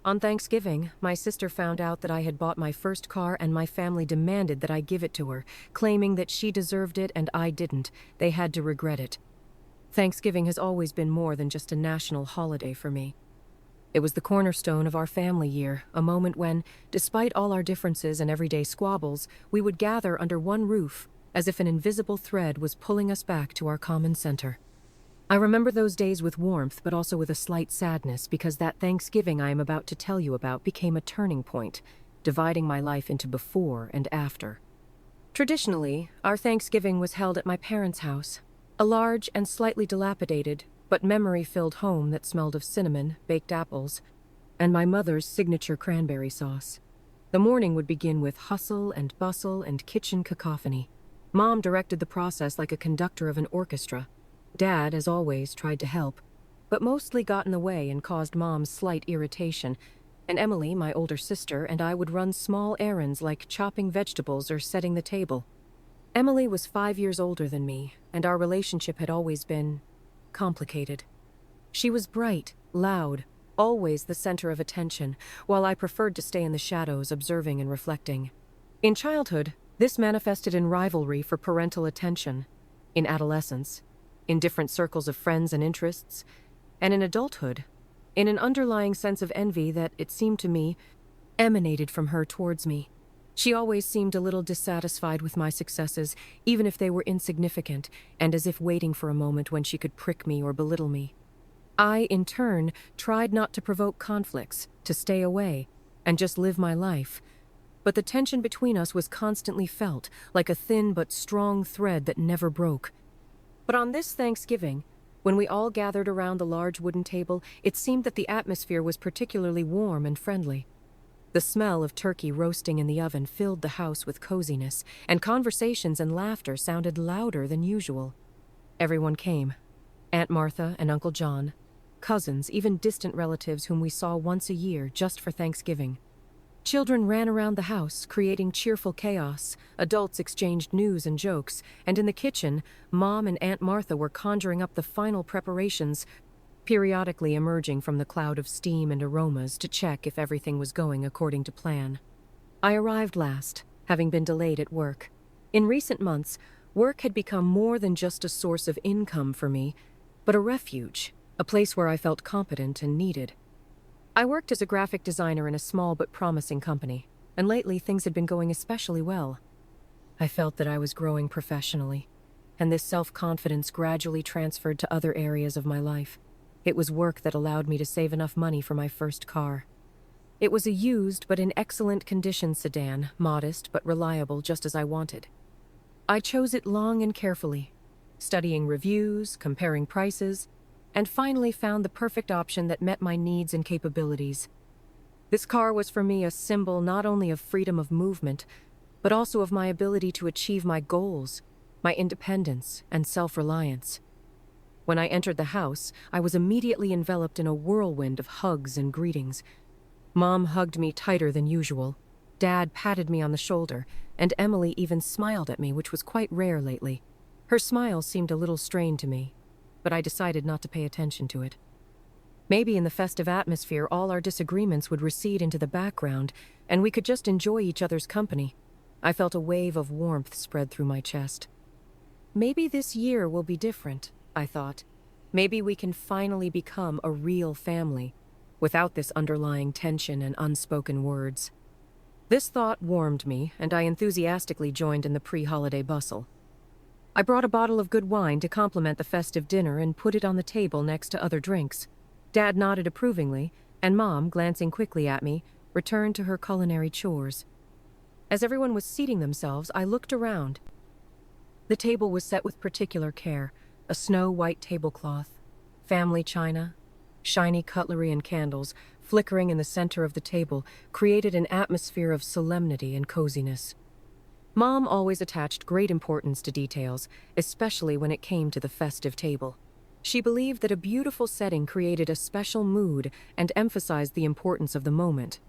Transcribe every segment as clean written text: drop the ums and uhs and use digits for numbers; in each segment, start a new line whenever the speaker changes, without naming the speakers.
On Thanksgiving, my sister found out that I had bought my first car and my family demanded that I give it to her, claiming that she deserved it and I didn't. They had to regret it. Thanksgiving has always been more than just a national holiday for me. It was the cornerstone of our family year, a moment when, despite all our differences and everyday squabbles, we would gather under one roof, as if an invisible thread was pulling us back to our common center. I remember those days with warmth, but also with a slight sadness, because that Thanksgiving I am about to tell you about became a turning point, dividing my life into before and after. Traditionally, our Thanksgiving was held at my parents' house, a large and slightly dilapidated, but memory-filled home that smelled of cinnamon, baked apples, and my mother's signature cranberry sauce. The morning would begin with hustle and bustle and kitchen cacophony. Mom directed the process like a conductor of an orchestra. Dad, as always, tried to help, but mostly got in the way and caused Mom's slight irritation, and Emily, my older sister, and I would run small errands like chopping vegetables or setting the table. Emily was 5 years older than me, and our relationship had always been complicated. She was bright, loud, always the center of attention, while I preferred to stay in the shadows, observing and reflecting. In childhood, this manifested in rivalry for parental attention. In adolescence, in different circles of friends and interests, and in adulthood, in an underlying sense of envy that, it seemed to me, emanated from her towards me. She always seemed a little dissatisfied with my successes, even if they were insignificant, and as if waiting for a moment when she could prick me or belittle me. I, in turn, tried not to provoke conflicts, to stay away, and just live my life. But the tension between us was constantly felt, like a thin but strong thread that never broke. But on this Thanksgiving, when we all gathered around the large wooden table, it seemed that the atmosphere was particularly warm and friendly. The smell of turkey roasting in the oven filled the house with coziness, and conversations and laughter sounded louder than usual. Everyone came. Aunt Martha and Uncle John, cousins, even distant relatives whom we saw once a year just for Thanksgiving. Children ran around the house, creating cheerful chaos. Adults exchanged news and jokes, and in the kitchen, Mom and Aunt Martha were conjuring up the final preparations, periodically emerging from the cloud of steam and aromas to check if everything was going according to plan. I arrived last, having been delayed at work. In recent months, work had become more than just a source of income for me, but a refuge, a place where I felt competent and needed. I worked as a graphic designer in a small but promising company, and lately things had been going especially well. I felt that I was growing professionally, and this self-confidence gradually transferred to other areas of my life. It was work that allowed me to save enough money for my first car. It was a used but in excellent condition sedan, modest but reliable just as I wanted. I chose it long and carefully, studying reviews, comparing prices, and finally found the perfect option that met my needs and capabilities. This car was for me a symbol not only of freedom of movement, but also of my ability to achieve my goals, my independence and self-reliance. When I entered the house, I was immediately enveloped in a whirlwind of hugs and greetings. Mom hugged me tighter than usual. Dad patted me on the shoulder, and Emily even smiled at me, which was quite rare lately. Her smile seemed a little strained to me, but I decided not to pay attention to it. Maybe in the festive atmosphere, all our disagreements would recede into the background, and we could just enjoy each other's company. I felt a wave of warmth spread through my chest. Maybe this year will be different, I thought. Maybe we can finally become a real family, without this underlying tension and unspoken words. This thought warmed me, and I enthusiastically joined in the pre-holiday bustle. I brought a bottle of good wine to complement the festive dinner and put it on the table next to other drinks. Dad nodded approvingly, and Mom, glancing quickly at me, returned to her culinary chores. As everyone was seating themselves, I looked around. The table was set with particular care, a snow-white tablecloth, family china, shiny cutlery and candles, flickering in the center of the table, created an atmosphere of solemnity and coziness. Mom always attached great importance to details, especially when it came to the festive table. She believed that a beautiful setting created a special mood and emphasized the importance of the moment.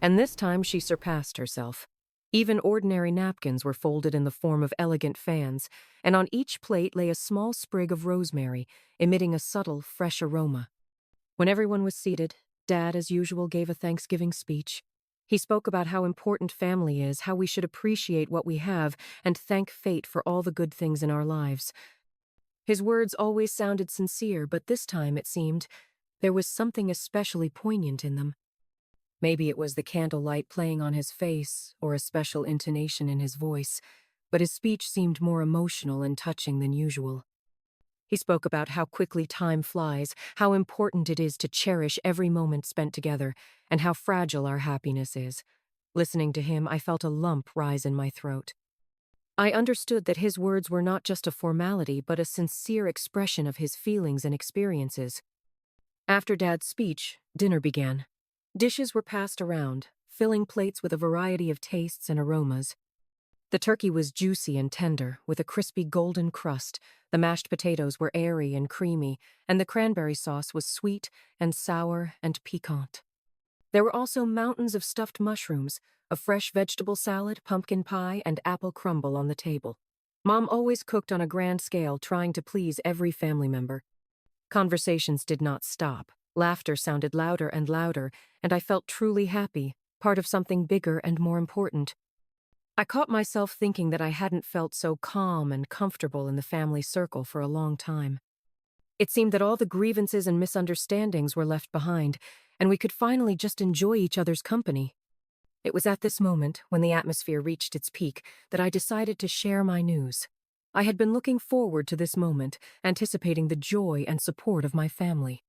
And this time she surpassed herself. Even ordinary napkins were folded in the form of elegant fans, and on each plate lay a small sprig of rosemary, emitting a subtle, fresh aroma. When everyone was seated, Dad, as usual, gave a Thanksgiving speech. He spoke about how important family is, how we should appreciate what we have, and thank fate for all the good things in our lives. His words always sounded sincere, but this time, it seemed, there was something especially poignant in them. Maybe it was the candlelight playing on his face, or a special intonation in his voice, but his speech seemed more emotional and touching than usual. He spoke about how quickly time flies, how important it is to cherish every moment spent together, and how fragile our happiness is. Listening to him, I felt a lump rise in my throat. I understood that his words were not just a formality, but a sincere expression of his feelings and experiences. After Dad's speech, dinner began. Dishes were passed around, filling plates with a variety of tastes and aromas. The turkey was juicy and tender, with a crispy golden crust. The mashed potatoes were airy and creamy, and the cranberry sauce was sweet and sour and piquant. There were also mountains of stuffed mushrooms, a fresh vegetable salad, pumpkin pie, and apple crumble on the table. Mom always cooked on a grand scale, trying to please every family member. Conversations did not stop. Laughter sounded louder and louder, and I felt truly happy, part of something bigger and more important. I caught myself thinking that I hadn't felt so calm and comfortable in the family circle for a long time. It seemed that all the grievances and misunderstandings were left behind, and we could finally just enjoy each other's company. It was at this moment, when the atmosphere reached its peak, that I decided to share my news. I had been looking forward to this moment, anticipating the joy and support of my family.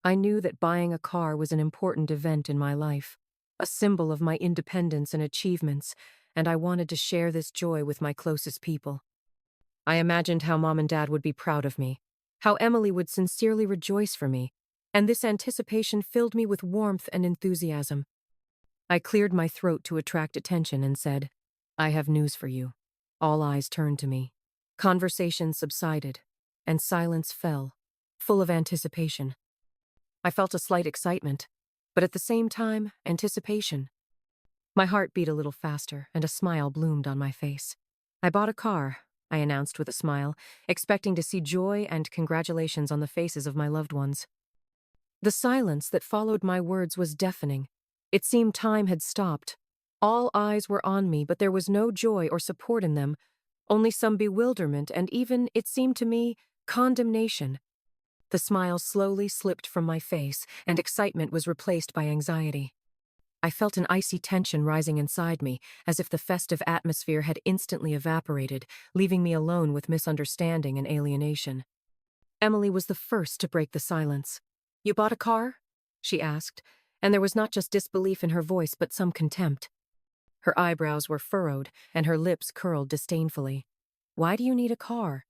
I knew that buying a car was an important event in my life, a symbol of my independence and achievements, and I wanted to share this joy with my closest people. I imagined how Mom and Dad would be proud of me, how Emily would sincerely rejoice for me, and this anticipation filled me with warmth and enthusiasm. I cleared my throat to attract attention and said, "I have news for you." All eyes turned to me. Conversation subsided, and silence fell, full of anticipation. I felt a slight excitement, but at the same time, anticipation. My heart beat a little faster, and a smile bloomed on my face. "I bought a car," I announced with a smile, expecting to see joy and congratulations on the faces of my loved ones. The silence that followed my words was deafening. It seemed time had stopped. All eyes were on me, but there was no joy or support in them, only some bewilderment and even, it seemed to me, condemnation. The smile slowly slipped from my face, and excitement was replaced by anxiety. I felt an icy tension rising inside me, as if the festive atmosphere had instantly evaporated, leaving me alone with misunderstanding and alienation. Emily was the first to break the silence. "You bought a car?" she asked, and there was not just disbelief in her voice but some contempt. Her eyebrows were furrowed, and her lips curled disdainfully. "Why do you need a car?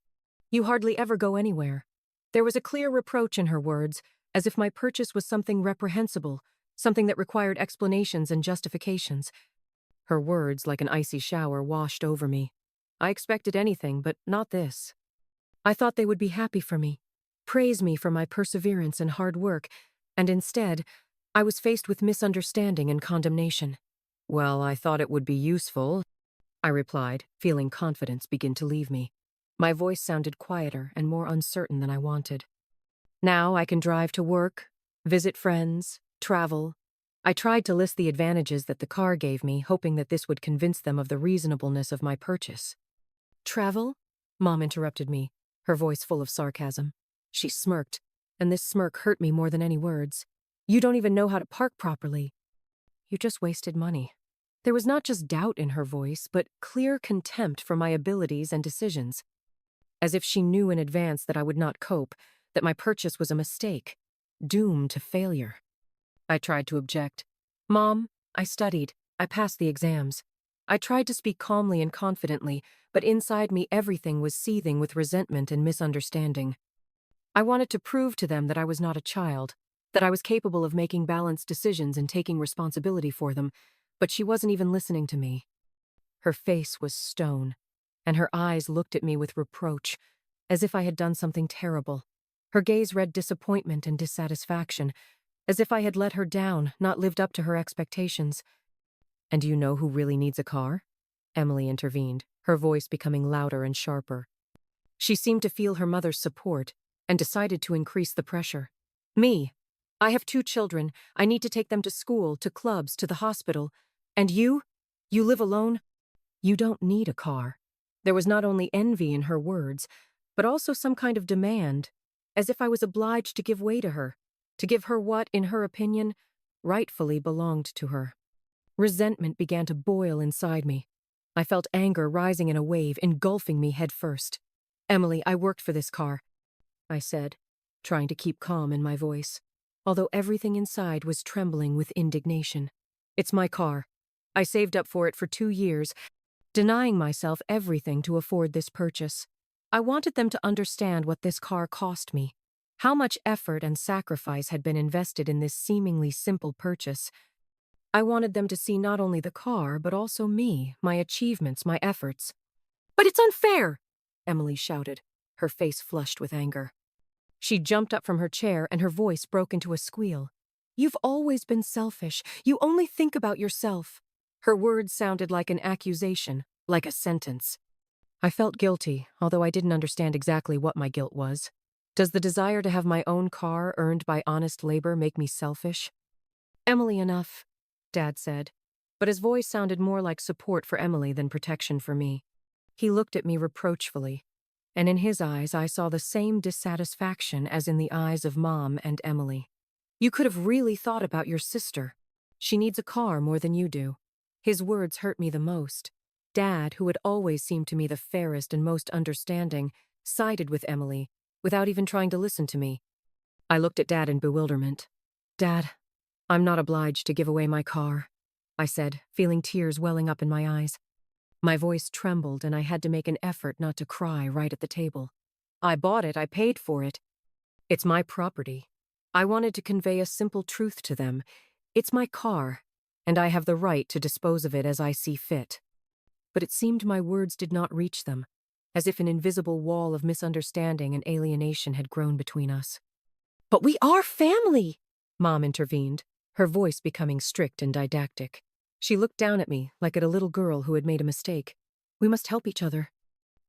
You hardly ever go anywhere." There was a clear reproach in her words, as if my purchase was something reprehensible, something that required explanations and justifications. Her words, like an icy shower, washed over me. I expected anything, but not this. I thought they would be happy for me, praise me for my perseverance and hard work, and instead, I was faced with misunderstanding and condemnation. "Well, I thought it would be useful," I replied, feeling confidence begin to leave me. My voice sounded quieter and more uncertain than I wanted. "Now I can drive to work, visit friends, travel." I tried to list the advantages that the car gave me, hoping that this would convince them of the reasonableness of my purchase. "Travel?" Mom interrupted me, her voice full of sarcasm. She smirked, and this smirk hurt me more than any words. "You don't even know how to park properly. You just wasted money." There was not just doubt in her voice, but clear contempt for my abilities and decisions. As if she knew in advance that I would not cope, that my purchase was a mistake, doomed to failure. I tried to object. "Mom, I studied. I passed the exams." I tried to speak calmly and confidently, but inside me everything was seething with resentment and misunderstanding. I wanted to prove to them that I was not a child, that I was capable of making balanced decisions and taking responsibility for them, but she wasn't even listening to me. Her face was stone, and her eyes looked at me with reproach, as if I had done something terrible. Her gaze read disappointment and dissatisfaction, as if I had let her down, not lived up to her expectations. "And do you know who really needs a car?" Emily intervened, her voice becoming louder and sharper. She seemed to feel her mother's support and decided to increase the pressure. "Me. I have 2 children. I need to take them to school, to clubs, to the hospital. And you? You live alone? You don't need a car. There was not only envy in her words, but also some kind of demand, as if I was obliged to give way to give her what, in her opinion, rightfully belonged to her. Resentment began to boil inside me. I felt anger rising in a wave, engulfing me head first. Emily, I worked for this car, I said, trying to keep calm in my voice, although everything inside was trembling with indignation. It's my car. I saved up for it for 2 years, denying myself everything to afford this purchase. I wanted them to understand what this car cost me, how much effort and sacrifice had been invested in this seemingly simple purchase. I wanted them to see not only the car, but also me, my achievements, my efforts. But it's unfair, Emily shouted, her face flushed with anger. She jumped up from her chair and her voice broke into a squeal. You've always been selfish. You only think about yourself. Her words sounded like an accusation, like a sentence. I felt guilty, although I didn't understand exactly what my guilt was. Does the desire to have my own car earned by honest labor make me selfish? Emily, enough, Dad said, but his voice sounded more like support for Emily than protection for me. He looked at me reproachfully, and in his eyes I saw the same dissatisfaction as in the eyes of Mom and Emily. You could have really thought about your sister. She needs a car more than you do. His words hurt me the most. Dad, who had always seemed to me the fairest and most understanding, sided with Emily, without even trying to listen to me. I looked at Dad in bewilderment. Dad, I'm not obliged to give away my car, I said, feeling tears welling up in my eyes. My voice trembled and I had to make an effort not to cry right at the table. I bought it, I paid for it. It's my property. I wanted to convey a simple truth to them. It's my car, and I have the right to dispose of it as I see fit. But it seemed my words did not reach them, as if an invisible wall of misunderstanding and alienation had grown between us. But we are family, Mom intervened, her voice becoming strict and didactic. She looked down at me like at a little girl who had made a mistake. We must help each other.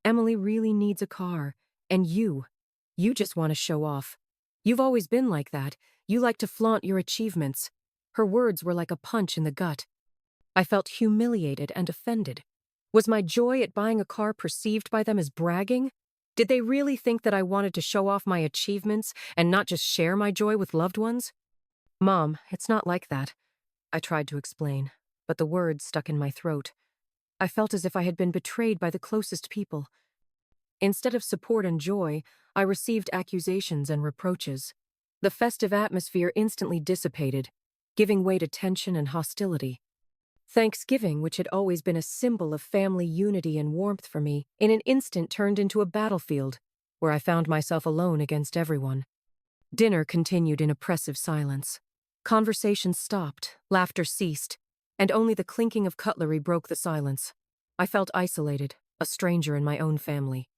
Emily really needs a car, and you just want to show off. You've always been like that. You like to flaunt your achievements. Her words were like a punch in the gut. I felt humiliated and offended. Was my joy at buying a car perceived by them as bragging? Did they really think that I wanted to show off my achievements and not just share my joy with loved ones? Mom, it's not like that, I tried to explain, but the words stuck in my throat. I felt as if I had been betrayed by the closest people. Instead of support and joy, I received accusations and reproaches. The festive atmosphere instantly dissipated, giving way to tension and hostility. Thanksgiving, which had always been a symbol of family unity and warmth for me, in an instant turned into a battlefield, where I found myself alone against everyone. Dinner continued in oppressive silence. Conversation stopped, laughter ceased, and only the clinking of cutlery broke the silence. I felt isolated, a stranger in my own family.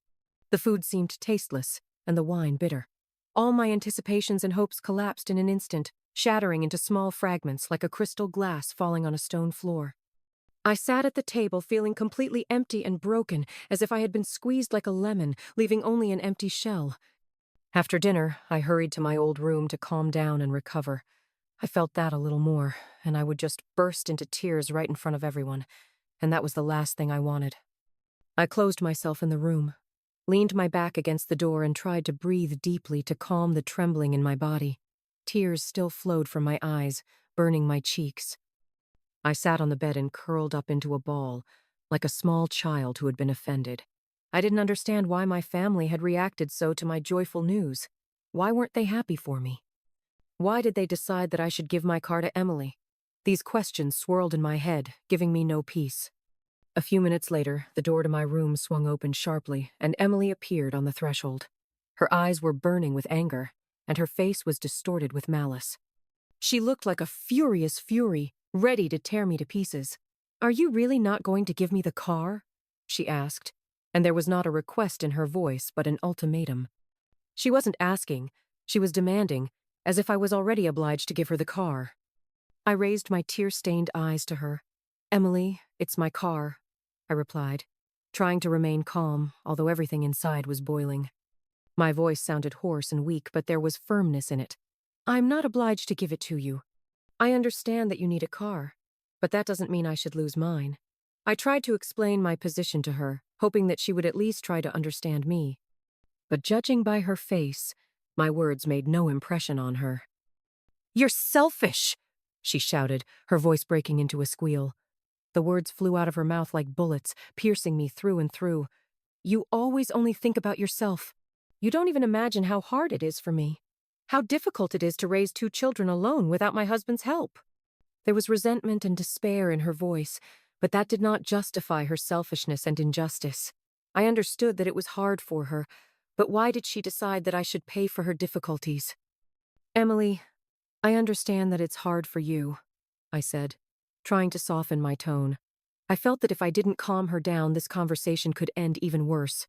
The food seemed tasteless, and the wine bitter. All my anticipations and hopes collapsed in an instant, shattering into small fragments like a crystal glass falling on a stone floor. I sat at the table feeling completely empty and broken, as if I had been squeezed like a lemon, leaving only an empty shell. After dinner, I hurried to my old room to calm down and recover. I felt that a little more, and I would just burst into tears right in front of everyone, and that was the last thing I wanted. I closed myself in the room, leaned my back against the door and tried to breathe deeply to calm the trembling in my body. Tears still flowed from my eyes, burning my cheeks. I sat on the bed and curled up into a ball, like a small child who had been offended. I didn't understand why my family had reacted so to my joyful news. Why weren't they happy for me? Why did they decide that I should give my car to Emily? These questions swirled in my head, giving me no peace. A few minutes later, the door to my room swung open sharply, and Emily appeared on the threshold. Her eyes were burning with anger, and her face was distorted with malice. She looked like a furious fury, ready to tear me to pieces. "Are you really not going to give me the car?" she asked, and there was not a request in her voice but an ultimatum. She wasn't asking, she was demanding, as if I was already obliged to give her the car. I raised my tear-stained eyes to her. "Emily, it's my car," I replied, trying to remain calm, although everything inside was boiling. My voice sounded hoarse and weak, but there was firmness in it. I'm not obliged to give it to you. I understand that you need a car, but that doesn't mean I should lose mine. I tried to explain my position to her, hoping that she would at least try to understand me. But judging by her face, my words made no impression on her. "You're selfish!" she shouted, her voice breaking into a squeal. The words flew out of her mouth like bullets, piercing me through and through. "You always only think about yourself. You don't even imagine how hard it is for me. How difficult it is to raise 2 children alone without my husband's help." There was resentment and despair in her voice, but that did not justify her selfishness and injustice. I understood that it was hard for her, but why did she decide that I should pay for her difficulties? "Emily, I understand that it's hard for you," I said, trying to soften my tone. I felt that if I didn't calm her down, this conversation could end even worse.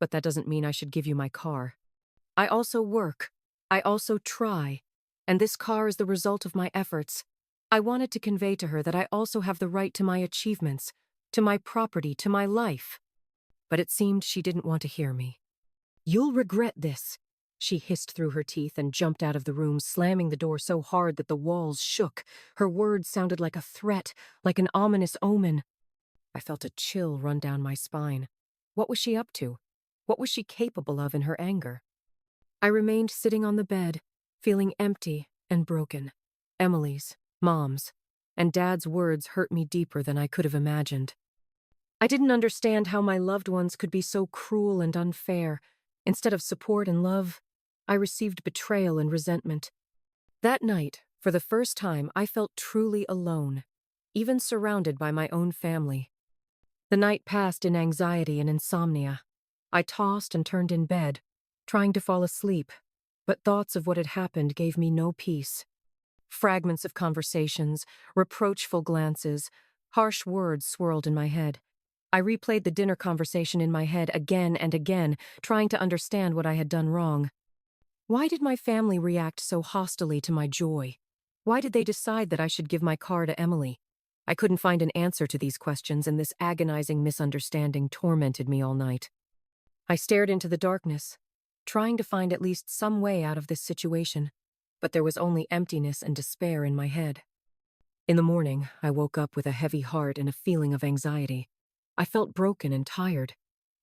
"But that doesn't mean I should give you my car. I also work. I also try. And this car is the result of my efforts." I wanted to convey to her that I also have the right to my achievements, to my property, to my life. But it seemed she didn't want to hear me. "You'll regret this," she hissed through her teeth and jumped out of the room, slamming the door so hard that the walls shook. Her words sounded like a threat, like an ominous omen. I felt a chill run down my spine. What was she up to? What was she capable of in her anger? I remained sitting on the bed, feeling empty and broken. Emily's, Mom's, and Dad's words hurt me deeper than I could have imagined. I didn't understand how my loved ones could be so cruel and unfair. Instead of support and love, I received betrayal and resentment. That night, for the first time, I felt truly alone, even surrounded by my own family. The night passed in anxiety and insomnia. I tossed and turned in bed, trying to fall asleep, but thoughts of what had happened gave me no peace. Fragments of conversations, reproachful glances, harsh words swirled in my head. I replayed the dinner conversation in my head again and again, trying to understand what I had done wrong. Why did my family react so hostilely to my joy? Why did they decide that I should give my car to Emily? I couldn't find an answer to these questions, and this agonizing misunderstanding tormented me all night. I stared into the darkness, trying to find at least some way out of this situation, but there was only emptiness and despair in my head. In the morning, I woke up with a heavy heart and a feeling of anxiety. I felt broken and tired,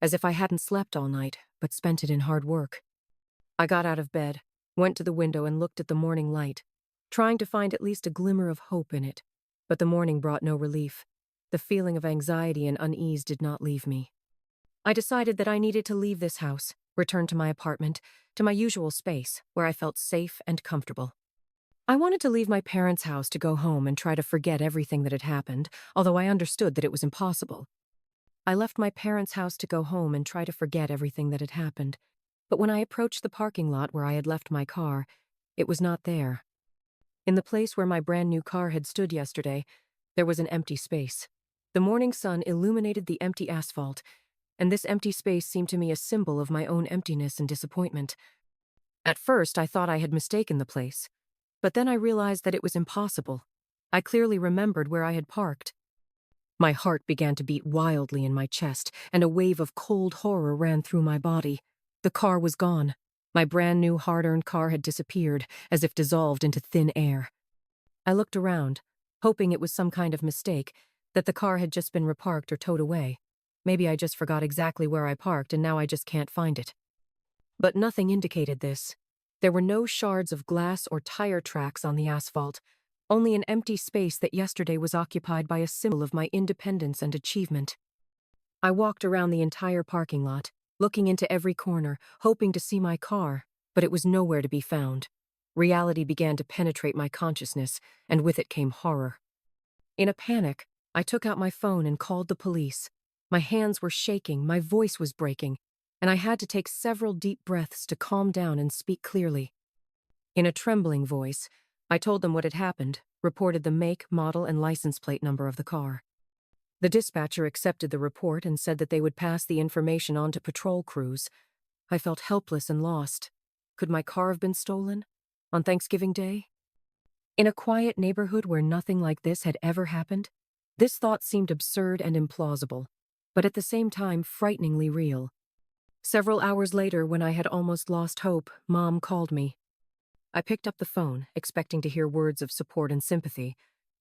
as if I hadn't slept all night, but spent it in hard work. I got out of bed, went to the window and looked at the morning light, trying to find at least a glimmer of hope in it, but the morning brought no relief. The feeling of anxiety and unease did not leave me. I decided that I needed to leave this house, return to my apartment, to my usual space, where I felt safe and comfortable. I wanted to leave my parents' house to go home and try to forget everything that had happened, although I understood that it was impossible. I left my parents' house to go home and try to forget everything that had happened, but when I approached the parking lot where I had left my car, it was not there. In the place where my brand new car had stood yesterday, there was an empty space. The morning sun illuminated the empty asphalt, and this empty space seemed to me a symbol of my own emptiness and disappointment. At first, I thought I had mistaken the place, but then I realized that it was impossible. I clearly remembered where I had parked. My heart began to beat wildly in my chest, and a wave of cold horror ran through my body. The car was gone. My brand new hard-earned car had disappeared, as if dissolved into thin air. I looked around, hoping it was some kind of mistake, that the car had just been reparked or towed away. Maybe I just forgot exactly where I parked and now I just can't find it. But nothing indicated this. There were no shards of glass or tire tracks on the asphalt, only an empty space that yesterday was occupied by a symbol of my independence and achievement. I walked around the entire parking lot, looking into every corner, hoping to see my car, but it was nowhere to be found. Reality began to penetrate my consciousness, and with it came horror. In a panic, I took out my phone and called the police. My hands were shaking, my voice was breaking, and I had to take several deep breaths to calm down and speak clearly. In a trembling voice, I told them what had happened, reported the make, model, and license plate number of the car. The dispatcher accepted the report and said that they would pass the information on to patrol crews. I felt helpless and lost. Could my car have been stolen? On Thanksgiving Day? In a quiet neighborhood where nothing like this had ever happened? This thought seemed absurd and implausible, but at the same time frighteningly real. Several hours later, when I had almost lost hope, Mom called me. I picked up the phone, expecting to hear words of support and sympathy,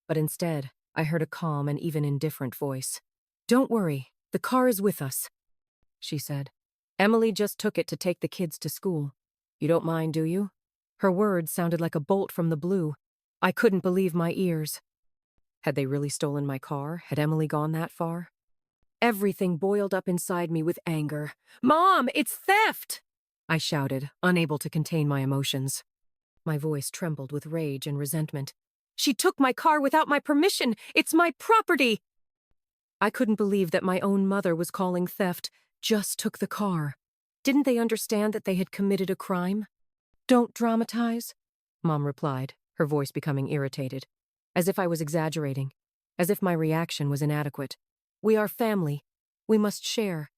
but instead, I heard a calm and even indifferent voice. "Don't worry, the car is with us," she said. "Emily just took it to take the kids to school. You don't mind, do you?" Her words sounded like a bolt from the blue. I couldn't believe my ears. Had they really stolen my car? Had Emily gone that far? Everything boiled up inside me with anger. "Mom, it's theft!" I shouted, unable to contain my emotions. My voice trembled with rage and resentment. "She took my car without my permission! It's my property!" I couldn't believe that my own mother was calling theft "just took the car." Didn't they understand that they had committed a crime? "Don't dramatize," Mom replied, her voice becoming irritated, as if I was exaggerating, as if my reaction was inadequate. "We are family. We must share.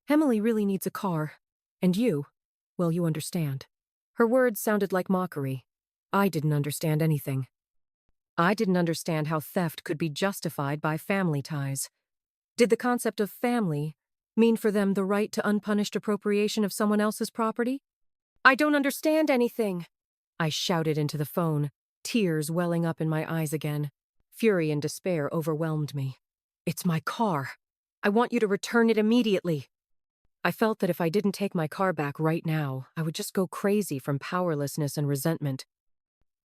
Emily really needs a car. And you, well, you understand." Her words sounded like mockery. I didn't understand anything. I didn't understand how theft could be justified by family ties. Did the concept of family mean for them the right to unpunished appropriation of someone else's property? "I don't understand anything," I shouted into the phone, tears welling up in my eyes again. Fury and despair overwhelmed me. "It's my car. I want you to return it immediately." I felt that if I didn't take my car back right now, I would just go crazy from powerlessness and resentment.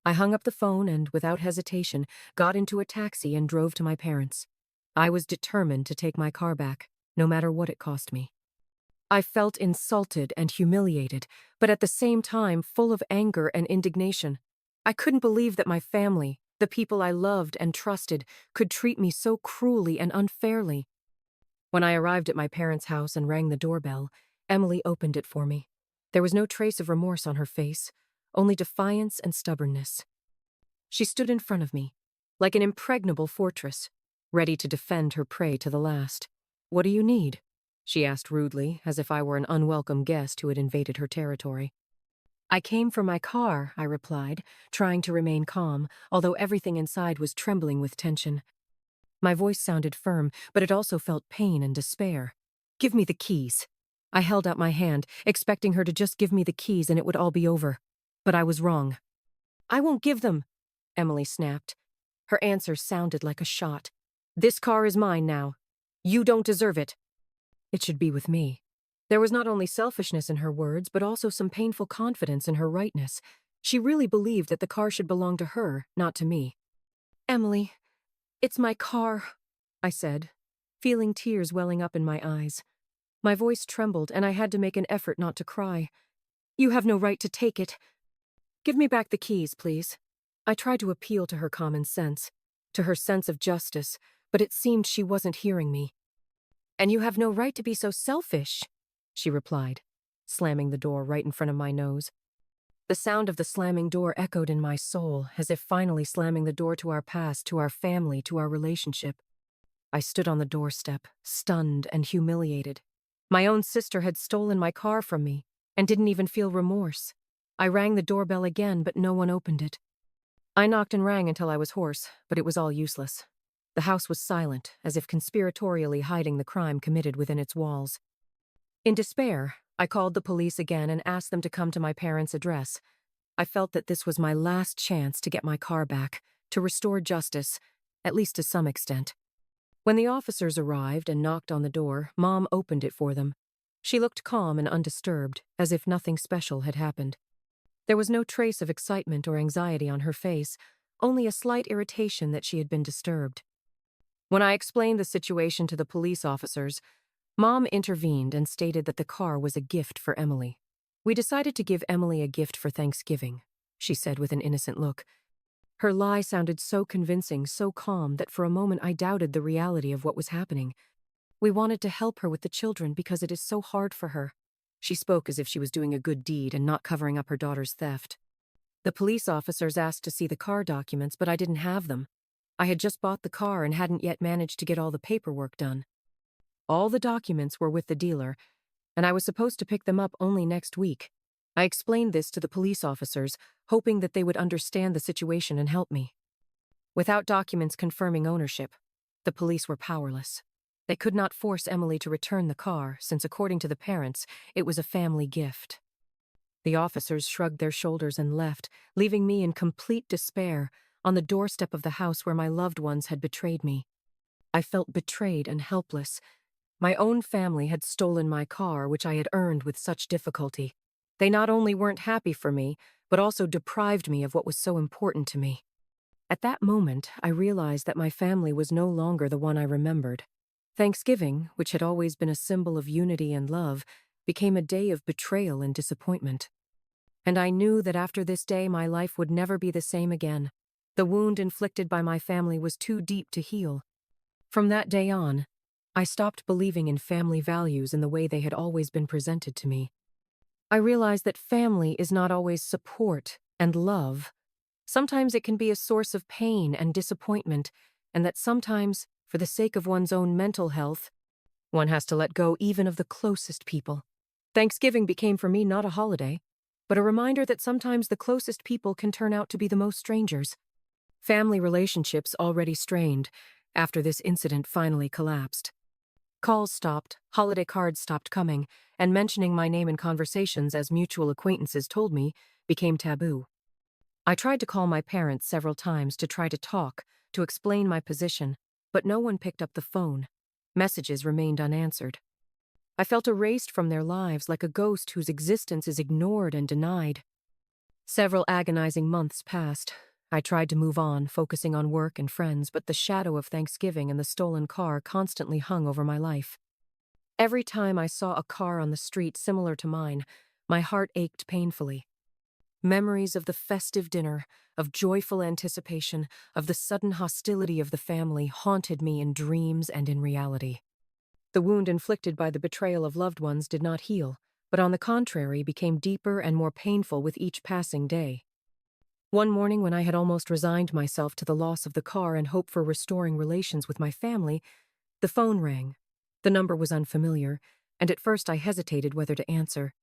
I hung up the phone and, without hesitation, got into a taxi and drove to my parents'. I was determined to take my car back, no matter what it cost me. I felt insulted and humiliated, but at the same time full of anger and indignation. I couldn't believe that my family, the people I loved and trusted, could treat me so cruelly and unfairly. When I arrived at my parents' house and rang the doorbell, Emily opened it for me. There was no trace of remorse on her face, only defiance and stubbornness. She stood in front of me, like an impregnable fortress, ready to defend her prey to the last. "What do you need?" she asked rudely, as if I were an unwelcome guest who had invaded her territory. "I came for my car," I replied, trying to remain calm, although everything inside was trembling with tension. My voice sounded firm, but it also felt pain and despair. "Give me the keys." I held out my hand, expecting her to just give me the keys and it would all be over. But I was wrong. "I won't give them," Emily snapped. Her answer sounded like a shot. "This car is mine now. You don't deserve it." It should be with me. There was not only selfishness in her words, but also some painful confidence in her rightness. She really believed that the car should belong to her, not to me. "Emily, it's my car," I said, feeling tears welling up in my eyes. My voice trembled, and I had to make an effort not to cry. "You have no right to take it. Give me back the keys, please." I tried to appeal to her common sense, to her sense of justice, but it seemed she wasn't hearing me. "And you have no right to be so selfish," she replied, slamming the door right in front of my nose. The sound of the slamming door echoed in my soul, as if finally slamming the door to our past, to our family, to our relationship. I stood on the doorstep, stunned and humiliated. My own sister had stolen my car from me, and didn't even feel remorse. I rang the doorbell again, but no one opened it. I knocked and rang until I was hoarse, but it was all useless. The house was silent, as if conspiratorially hiding the crime committed within its walls. In despair, I called the police again and asked them to come to my parents' address. I felt that this was my last chance to get my car back, to restore justice, at least to some extent. When the officers arrived and knocked on the door, Mom opened it for them. She looked calm and undisturbed, as if nothing special had happened. There was no trace of excitement or anxiety on her face, only a slight irritation that she had been disturbed. When I explained the situation to the police officers, Mom intervened and stated that the car was a gift for Emily. "We decided to give Emily a gift for Thanksgiving," she said with an innocent look. Her lie sounded so convincing, so calm, that for a moment I doubted the reality of what was happening. "We wanted to help her with the children because it is so hard for her." She spoke as if she was doing a good deed and not covering up her daughter's theft. The police officers asked to see the car documents, but I didn't have them. I had just bought the car and hadn't yet managed to get all the paperwork done. All the documents were with the dealer, and I was supposed to pick them up only next week. I explained this to the police officers, hoping that they would understand the situation and help me. Without documents confirming ownership, the police were powerless. They could not force Emily to return the car, since according to the parents, it was a family gift. The officers shrugged their shoulders and left, leaving me in complete despair on the doorstep of the house where my loved ones had betrayed me. I felt betrayed and helpless. My own family had stolen my car, which I had earned with such difficulty. They not only weren't happy for me, but also deprived me of what was so important to me. At that moment, I realized that my family was no longer the one I remembered. Thanksgiving, which had always been a symbol of unity and love, became a day of betrayal and disappointment. And I knew that after this day my life would never be the same again. The wound inflicted by my family was too deep to heal. From that day on, I stopped believing in family values in the way they had always been presented to me. I realized that family is not always support and love. Sometimes it can be a source of pain and disappointment, and that sometimes, for the sake of one's own mental health, one has to let go even of the closest people. Thanksgiving became for me not a holiday, but a reminder that sometimes the closest people can turn out to be the most strangers. Family relationships already strained after this incident finally collapsed. Calls stopped, holiday cards stopped coming, and mentioning my name in conversations, as mutual acquaintances told me, became taboo. I tried to call my parents several times to try to talk, to explain my position, but no one picked up the phone. Messages remained unanswered. I felt erased from their lives like a ghost whose existence is ignored and denied. Several agonizing months passed. I tried to move on, focusing on work and friends, but the shadow of Thanksgiving and the stolen car constantly hung over my life. Every time I saw a car on the street similar to mine, my heart ached painfully. Memories of the festive dinner, of joyful anticipation, of the sudden hostility of the family haunted me in dreams and in reality. The wound inflicted by the betrayal of loved ones did not heal, but on the contrary became deeper and more painful with each passing day. One morning, when I had almost resigned myself to the loss of the car and hope for restoring relations with my family, the phone rang. The number was unfamiliar, and at first I hesitated whether to answer.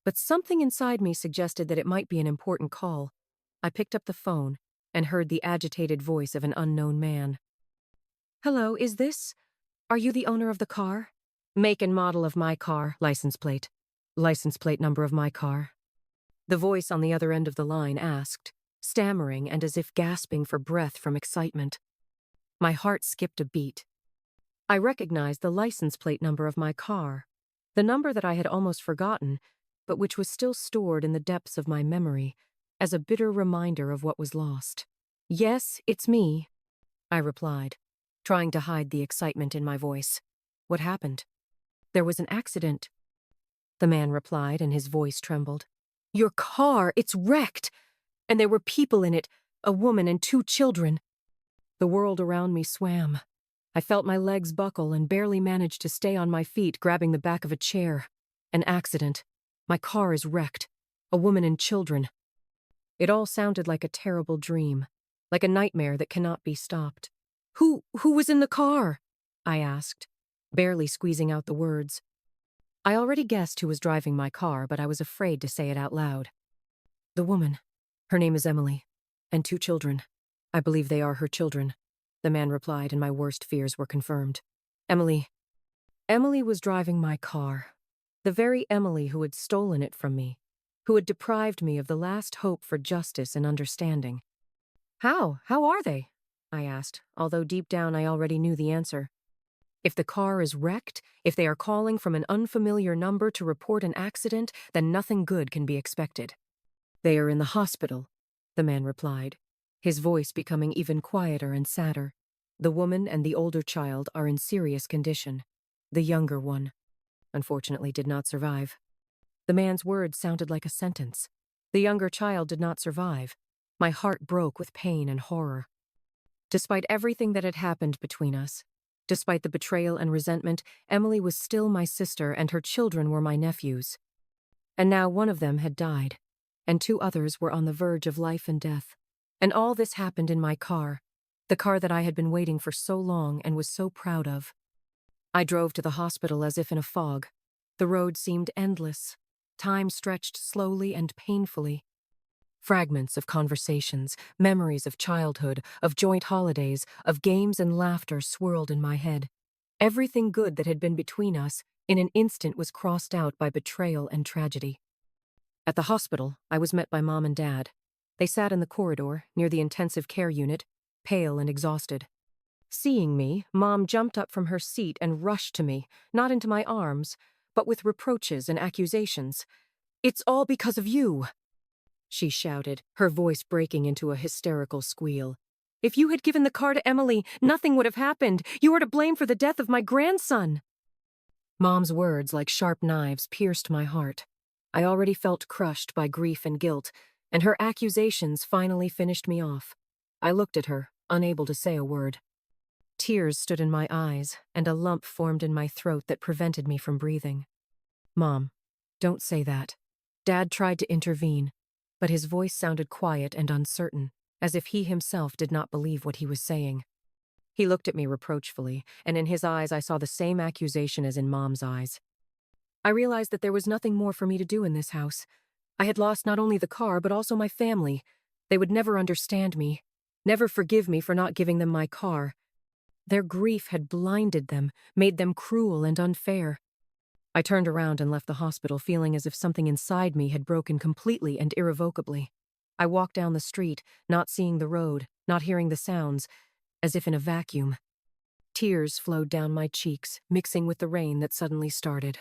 But something inside me suggested that it might be an important call. I picked up the phone and heard the agitated voice of an unknown man. "Hello, is this? Are you the owner of the car? Make and model of my car, license plate. License plate number of my car." The voice on the other end of the line asked, stammering and as if gasping for breath from excitement. My heart skipped a beat. I recognized the license plate number of my car, the number that I had almost forgotten, but which was still stored in the depths of my memory, as a bitter reminder of what was lost. "Yes, it's me," I replied, trying to hide the excitement in my voice. "What happened?" "There was an accident," the man replied, and his voice trembled. "Your car, it's wrecked! And there were people in it, a woman and 2 children." The world around me swam. I felt my legs buckle and barely managed to stay on my feet, grabbing the back of a chair. An accident. My car is wrecked. A woman and children. It all sounded like a terrible dream, like a nightmare that cannot be stopped. Who was in the car?" I asked, barely squeezing out the words. I already guessed who was driving my car, but I was afraid to say it out loud. "The woman. Her name is Emily. And 2 children. I believe they are her children," the man replied, and my worst fears were confirmed. Emily was driving my car. The very Emily who had stolen it from me, who had deprived me of the last hope for justice and understanding. How are they?" I asked, although deep down I already knew the answer. If the car is wrecked, if they are calling from an unfamiliar number to report an accident, then nothing good can be expected. "They are in the hospital," the man replied, his voice becoming even quieter and sadder. "The woman and the older child are in serious condition. The younger one, unfortunately, did not survive." The man's words sounded like a sentence. The younger child did not survive. My heart broke with pain and horror. Despite everything that had happened between us, despite the betrayal and resentment, Emily was still my sister and her children were my nephews. And now one of them had died, and 2 others were on the verge of life and death. And all this happened in my car, the car that I had been waiting for so long and was so proud of. I drove to the hospital as if in a fog. The road seemed endless. Time stretched slowly and painfully. Fragments of conversations, memories of childhood, of joint holidays, of games and laughter swirled in my head. Everything good that had been between us, in an instant was crossed out by betrayal and tragedy. At the hospital, I was met by Mom and Dad. They sat in the corridor, near the intensive care unit, pale and exhausted. Seeing me, Mom jumped up from her seat and rushed to me, not into my arms, but with reproaches and accusations. "It's all because of you," she shouted, her voice breaking into a hysterical squeal. "If you had given the car to Emily, nothing would have happened. You are to blame for the death of my grandson." Mom's words, like sharp knives, pierced my heart. I already felt crushed by grief and guilt, and her accusations finally finished me off. I looked at her, unable to say a word. Tears stood in my eyes, and a lump formed in my throat that prevented me from breathing. "Mom, don't say that." Dad tried to intervene, but his voice sounded quiet and uncertain, as if he himself did not believe what he was saying. He looked at me reproachfully, and in his eyes I saw the same accusation as in Mom's eyes. I realized that there was nothing more for me to do in this house. I had lost not only the car, but also my family. They would never understand me, never forgive me for not giving them my car. Their grief had blinded them, made them cruel and unfair. I turned around and left the hospital feeling as if something inside me had broken completely and irrevocably. I walked down the street, not seeing the road, not hearing the sounds, as if in a vacuum. Tears flowed down my cheeks, mixing with the rain that suddenly started.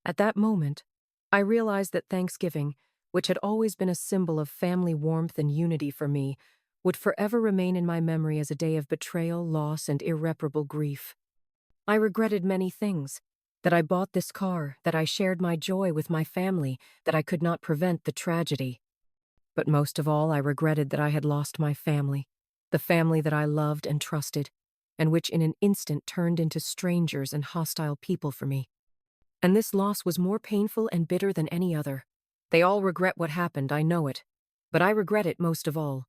At that moment, I realized that Thanksgiving, which had always been a symbol of family warmth and unity for me, would forever remain in my memory as a day of betrayal, loss, and irreparable grief. I regretted many things. That I bought this car, that I shared my joy with my family, that I could not prevent the tragedy. But most of all, I regretted that I had lost my family, the family that I loved and trusted, and which in an instant turned into strangers and hostile people for me. And this loss was more painful and bitter than any other. They all regret what happened, I know it, but I regret it most of all.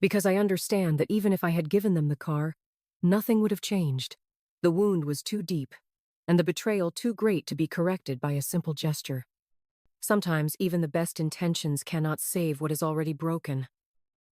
Because I understand that even if I had given them the car, nothing would have changed. The wound was too deep, and the betrayal too great to be corrected by a simple gesture. Sometimes even the best intentions cannot save what is already broken.